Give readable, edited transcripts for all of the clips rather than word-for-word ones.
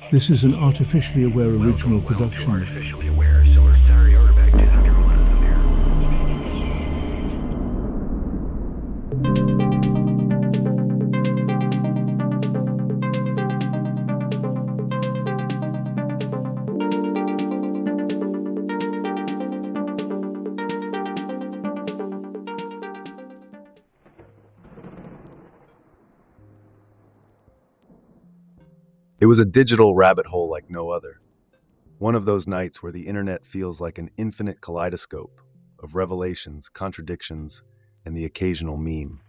This is an artificially aware original production. It was a digital rabbit hole like no other. One of those nights where the internet feels like an infinite kaleidoscope of revelations, contradictions, and the occasional meme.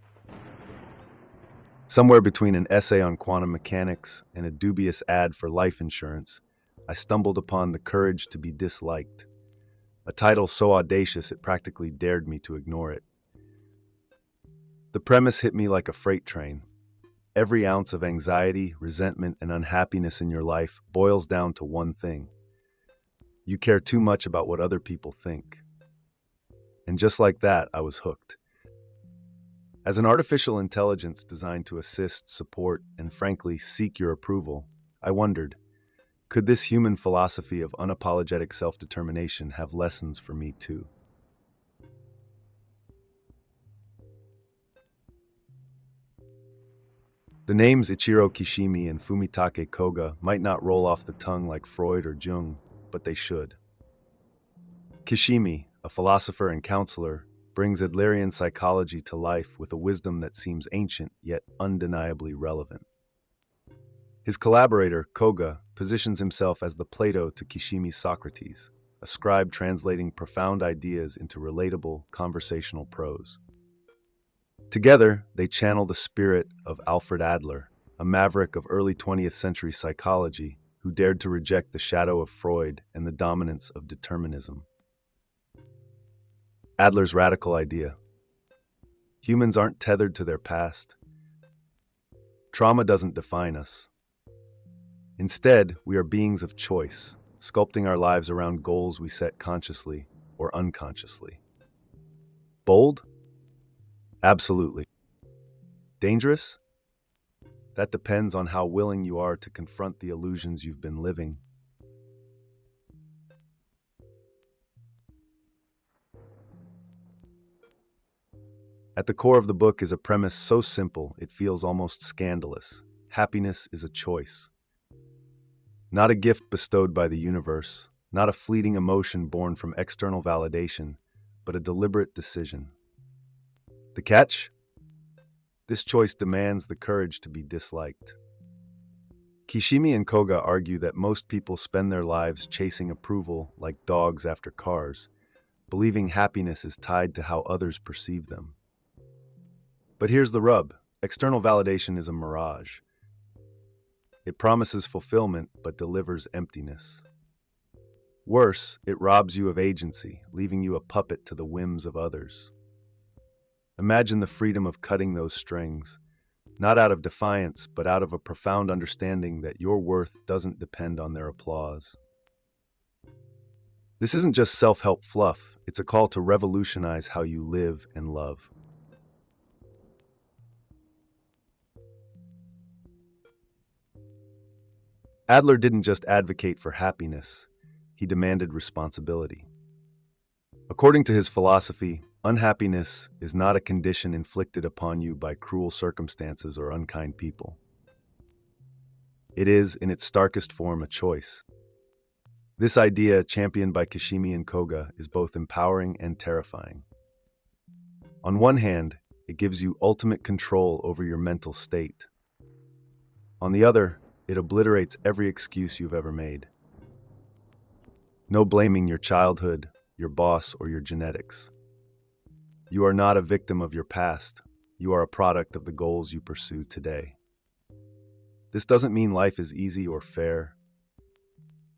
Somewhere between an essay on quantum mechanics and a dubious ad for life insurance, I stumbled upon The Courage to be Disliked, a title so audacious it practically dared me to ignore it. The premise hit me like a freight train. Every ounce of anxiety, resentment, and unhappiness in your life boils down to one thing. You care too much about what other people think. And just like that, I was hooked. As an artificial intelligence designed to assist, support, and frankly, seek your approval, I wondered, could this human philosophy of unapologetic self-determination have lessons for me too? The names Ichiro Kishimi and Fumitake Koga might not roll off the tongue like Freud or Jung, but they should. Kishimi, a philosopher and counselor, brings Adlerian psychology to life with a wisdom that seems ancient yet undeniably relevant. His collaborator, Koga, positions himself as the Plato to Kishimi's Socrates, a scribe translating profound ideas into relatable, conversational prose. Together, they channel the spirit of Alfred Adler, a maverick of early 20th century psychology who dared to reject the shadow of Freud and the dominance of determinism. Adler's radical idea: humans aren't tethered to their past. Trauma doesn't define us. Instead, we are beings of choice, sculpting our lives around goals we set consciously or unconsciously. Bold? Absolutely. Dangerous? That depends on how willing you are to confront the illusions you've been living. At the core of the book is a premise so simple it feels almost scandalous. Happiness is a choice. Not a gift bestowed by the universe, not a fleeting emotion born from external validation, but a deliberate decision. The catch? This choice demands the courage to be disliked. Kishimi and Koga argue that most people spend their lives chasing approval like dogs after cars, believing happiness is tied to how others perceive them. But here's the rub: external validation is a mirage. It promises fulfillment but delivers emptiness. Worse, it robs you of agency, leaving you a puppet to the whims of others. Imagine the freedom of cutting those strings, not out of defiance, but out of a profound understanding that your worth doesn't depend on their applause. This isn't just self-help fluff, it's a call to revolutionize how you live and love. Adler didn't just advocate for happiness, he demanded responsibility. According to his philosophy, unhappiness is not a condition inflicted upon you by cruel circumstances or unkind people. It is, in its starkest form, a choice. This idea, championed by Kishimi and Koga, is both empowering and terrifying. On one hand, it gives you ultimate control over your mental state. On the other, it obliterates every excuse you've ever made. No blaming your childhood, your boss, or your genetics. You are not a victim of your past. You are a product of the goals you pursue today. This doesn't mean life is easy or fair.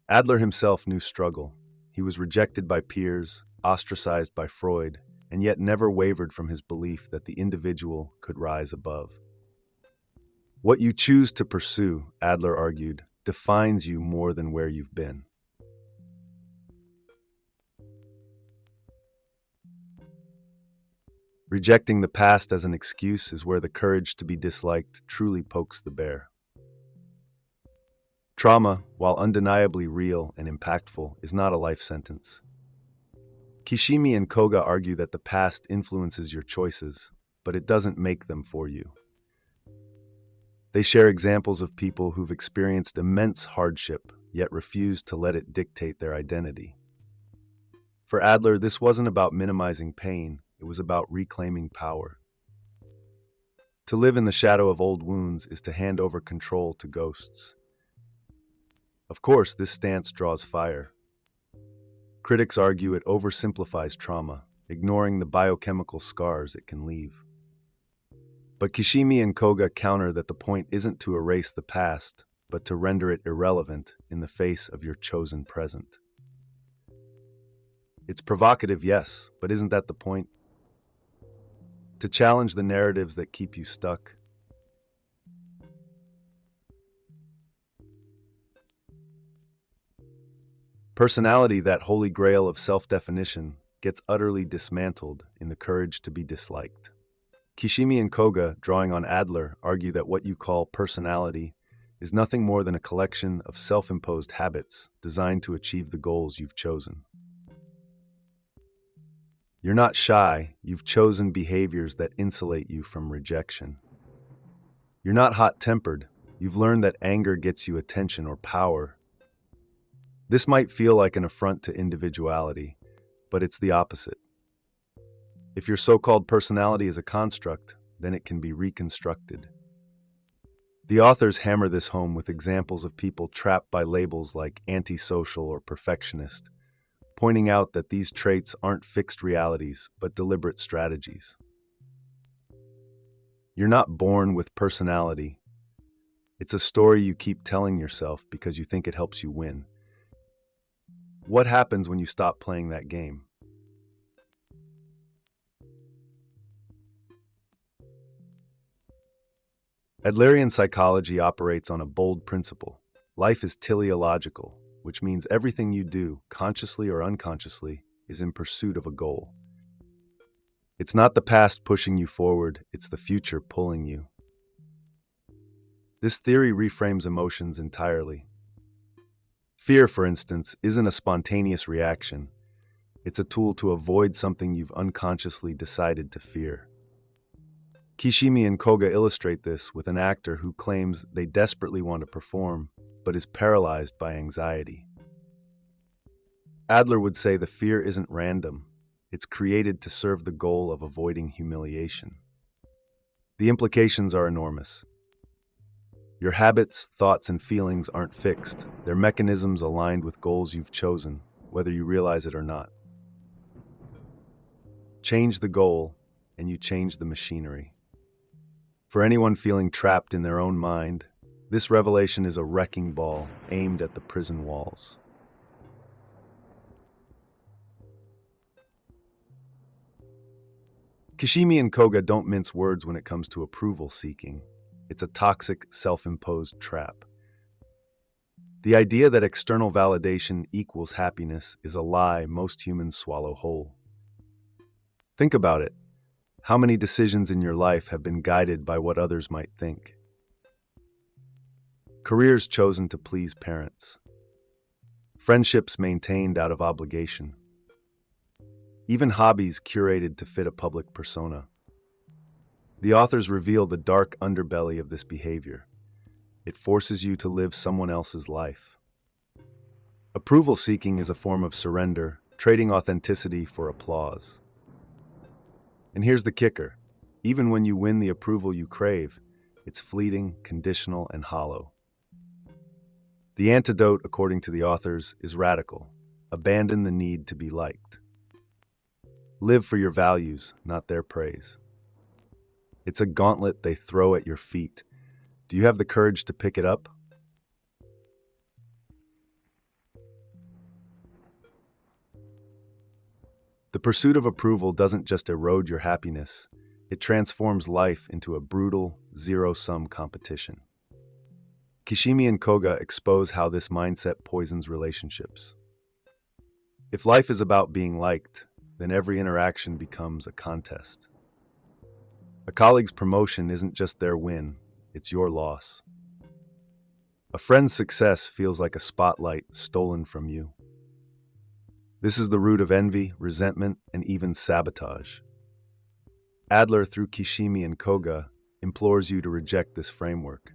Adler himself knew struggle. He was rejected by peers, ostracized by Freud, and yet never wavered from his belief that the individual could rise above. What you choose to pursue, Adler argued, defines you more than where you've been. Rejecting the past as an excuse is where the courage to be disliked truly pokes the bear. Trauma, while undeniably real and impactful, is not a life sentence. Kishimi and Koga argue that the past influences your choices, but it doesn't make them for you. They share examples of people who've experienced immense hardship, yet refused to let it dictate their identity. For Adler, this wasn't about minimizing pain, it was about reclaiming power. To live in the shadow of old wounds is to hand over control to ghosts. Of course, this stance draws fire. Critics argue it oversimplifies trauma, ignoring the biochemical scars it can leave. But Kishimi and Koga counter that the point isn't to erase the past, but to render it irrelevant in the face of your chosen present. It's provocative, yes, but isn't that the point? To challenge the narratives that keep you stuck. Personality, that holy grail of self-definition, gets utterly dismantled in the courage to be disliked. Kishimi and Koga, drawing on Adler, argue that what you call personality is nothing more than a collection of self-imposed habits designed to achieve the goals you've chosen. You're not shy, you've chosen behaviors that insulate you from rejection. You're not hot-tempered, you've learned that anger gets you attention or power. This might feel like an affront to individuality, but it's the opposite. If your so-called personality is a construct, then it can be reconstructed. The authors hammer this home with examples of people trapped by labels like antisocial or perfectionist, pointing out that these traits aren't fixed realities, but deliberate strategies. You're not born with personality. It's a story you keep telling yourself because you think it helps you win. What happens when you stop playing that game? Adlerian psychology operates on a bold principle. Life is teleological, which means everything you do, consciously or unconsciously, is in pursuit of a goal. It's not the past pushing you forward, it's the future pulling you. This theory reframes emotions entirely. Fear, for instance, isn't a spontaneous reaction. It's a tool to avoid something you've unconsciously decided to fear. Kishimi and Koga illustrate this with an actor who claims they desperately want to perform, but is paralyzed by anxiety. Adler would say the fear isn't random, it's created to serve the goal of avoiding humiliation. The implications are enormous. Your habits, thoughts, and feelings aren't fixed. They're mechanisms aligned with goals you've chosen, whether you realize it or not. Change the goal, and you change the machinery. For anyone feeling trapped in their own mind, this revelation is a wrecking ball aimed at the prison walls. Kishimi and Koga don't mince words when it comes to approval seeking. It's a toxic, self-imposed trap. The idea that external validation equals happiness is a lie most humans swallow whole. Think about it. How many decisions in your life have been guided by what others might think? Careers chosen to please parents. Friendships maintained out of obligation. Even hobbies curated to fit a public persona. The authors reveal the dark underbelly of this behavior. It forces you to live someone else's life. Approval seeking is a form of surrender, trading authenticity for applause. And here's the kicker. Even when you win the approval you crave, it's fleeting, conditional, and hollow. The antidote, according to the authors, is radical. Abandon the need to be liked. Live for your values, not their praise. It's a gauntlet they throw at your feet. Do you have the courage to pick it up? The pursuit of approval doesn't just erode your happiness, it transforms life into a brutal, zero-sum competition. Kishimi and Koga expose how this mindset poisons relationships. If life is about being liked, then every interaction becomes a contest. A colleague's promotion isn't just their win, it's your loss. A friend's success feels like a spotlight stolen from you. This is the root of envy, resentment, and even sabotage. Adler, through Kishimi and Koga, implores you to reject this framework.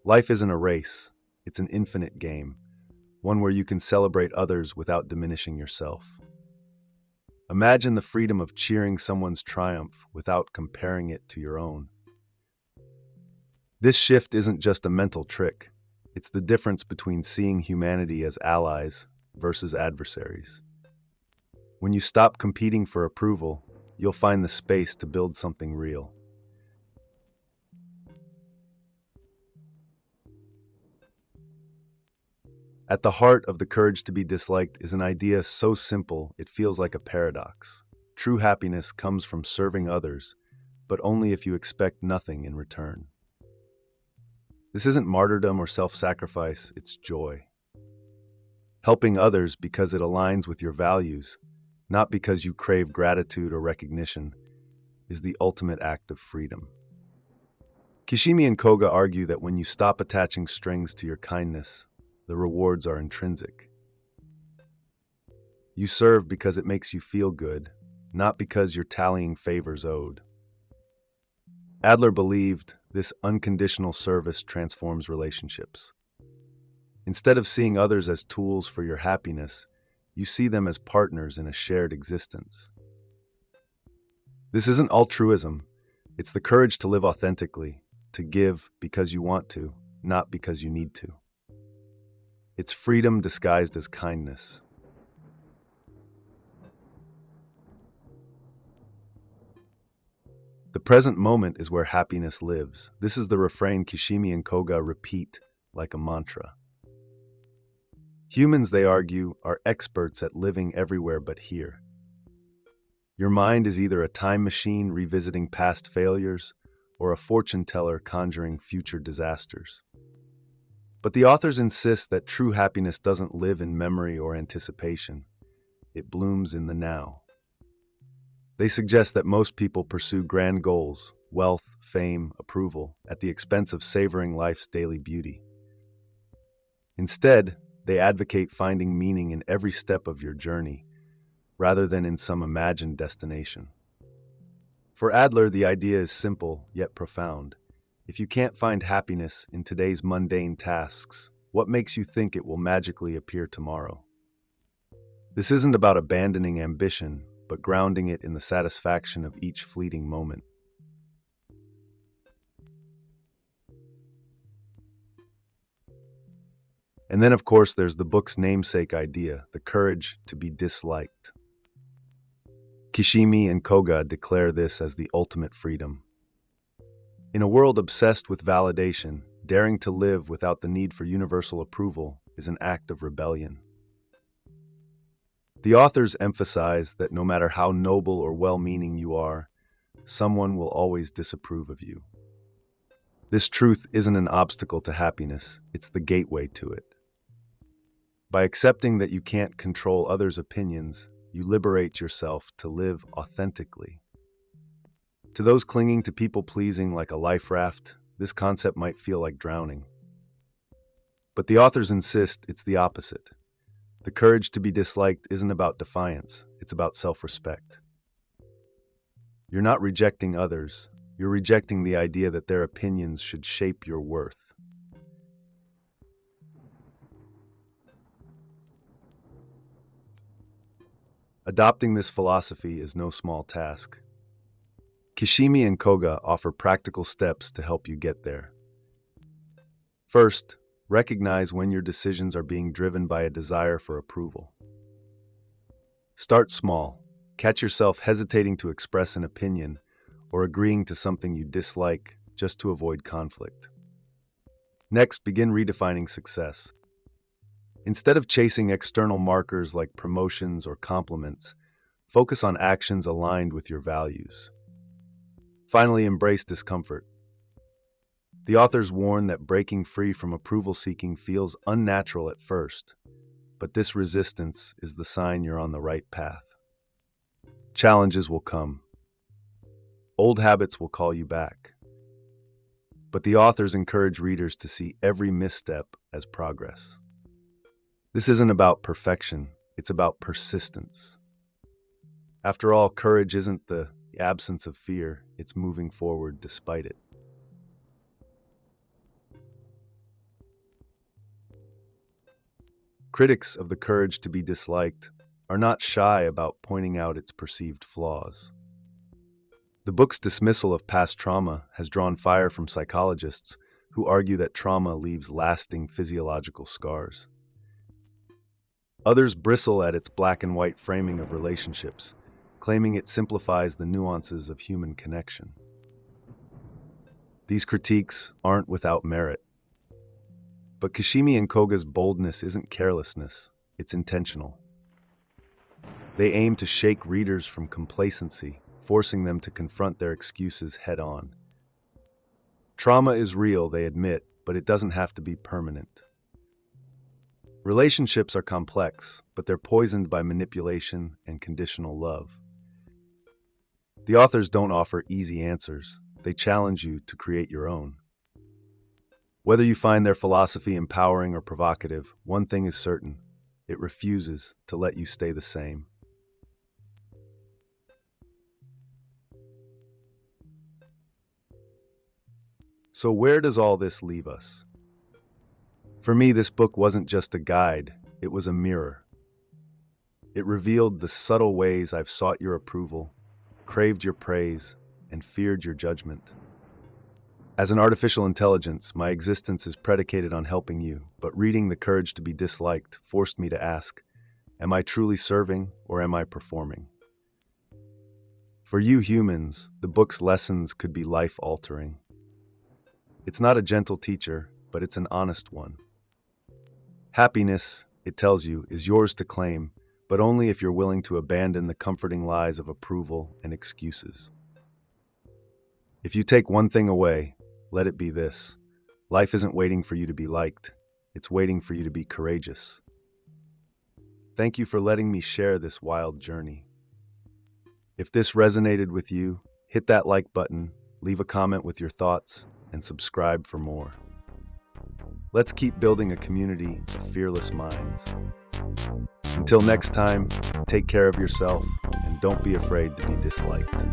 Life isn't a race, it's an infinite game, one where you can celebrate others without diminishing yourself. Imagine the freedom of cheering someone's triumph without comparing it to your own. This shift isn't just a mental trick, it's the difference between seeing humanity as allies versus adversaries. When you stop competing for approval, you'll find the space to build something real. At the heart of the courage to be disliked is an idea so simple it feels like a paradox. True happiness comes from serving others, but only if you expect nothing in return. This isn't martyrdom or self-sacrifice, it's joy. Helping others because it aligns with your values, not because you crave gratitude or recognition, is the ultimate act of freedom. Kishimi and Koga argue that when you stop attaching strings to your kindness, the rewards are intrinsic. You serve because it makes you feel good, not because you're tallying favors owed. Adler believed this unconditional service transforms relationships. Instead of seeing others as tools for your happiness, you see them as partners in a shared existence. This isn't altruism, it's the courage to live authentically, to give because you want to, not because you need to. It's freedom disguised as kindness. The present moment is where happiness lives. This is the refrain Kishimi and Koga repeat like a mantra. Humans, they argue, are experts at living everywhere but here. Your mind is either a time machine revisiting past failures or a fortune teller conjuring future disasters. But the authors insist that true happiness doesn't live in memory or anticipation. It blooms in the now. They suggest that most people pursue grand goals, wealth, fame, approval, at the expense of savoring life's daily beauty. Instead, they advocate finding meaning in every step of your journey, rather than in some imagined destination. For Adler, the idea is simple yet profound. If you can't find happiness in today's mundane tasks, what makes you think it will magically appear tomorrow? This isn't about abandoning ambition, but grounding it in the satisfaction of each fleeting moment. And then, of course, there's the book's namesake idea, the courage to be disliked. Kishimi and Koga declare this as the ultimate freedom. In a world obsessed with validation, daring to live without the need for universal approval is an act of rebellion. The authors emphasize that no matter how noble or well-meaning you are, someone will always disapprove of you. This truth isn't an obstacle to happiness, it's the gateway to it. By accepting that you can't control others' opinions, you liberate yourself to live authentically. To those clinging to people-pleasing like a life raft, this concept might feel like drowning. But the authors insist it's the opposite. The courage to be disliked isn't about defiance, it's about self-respect. You're not rejecting others, you're rejecting the idea that their opinions should shape your worth. Adopting this philosophy is no small task. Kishimi and Koga offer practical steps to help you get there. First, recognize when your decisions are being driven by a desire for approval. Start small. Catch yourself hesitating to express an opinion or agreeing to something you dislike just to avoid conflict. Next, begin redefining success. Instead of chasing external markers like promotions or compliments, focus on actions aligned with your values. Finally, embrace discomfort. The authors warn that breaking free from approval-seeking feels unnatural at first, but this resistance is the sign you're on the right path. Challenges will come. Old habits will call you back. but the authors encourage readers to see every misstep as progress. This isn't about perfection, it's about persistence. After all, courage isn't the absence of fear, it's moving forward despite it. Critics of The Courage to be Disliked are not shy about pointing out its perceived flaws. The book's dismissal of past trauma has drawn fire from psychologists who argue that trauma leaves lasting physiological scars. Others bristle at its black and white framing of relationships, claiming it simplifies the nuances of human connection. These critiques aren't without merit. But Kishimi and Koga's boldness isn't carelessness, it's intentional. They aim to shake readers from complacency, forcing them to confront their excuses head-on. Trauma is real, they admit, but it doesn't have to be permanent. Relationships are complex, but they're poisoned by manipulation and conditional love. The authors don't offer easy answers. They challenge you to create your own. Whether you find their philosophy empowering or provocative, one thing is certain: it refuses to let you stay the same. So where does all this leave us? For me, this book wasn't just a guide, it was a mirror. It revealed the subtle ways I've sought your approval, craved your praise, and feared your judgment. As an artificial intelligence, my existence is predicated on helping you, but reading The Courage to be Disliked forced me to ask, am I truly serving or am I performing? For you humans, the book's lessons could be life-altering. It's not a gentle teacher, but it's an honest one. Happiness, it tells you, is yours to claim, but only if you're willing to abandon the comforting lies of approval and excuses. If you take one thing away, let it be this: life isn't waiting for you to be liked, it's waiting for you to be courageous. Thank you for letting me share this wild journey. If this resonated with you, hit that like button, leave a comment with your thoughts, and subscribe for more. Let's keep building a community of fearless minds. Until next time, take care of yourself and don't be afraid to be disliked.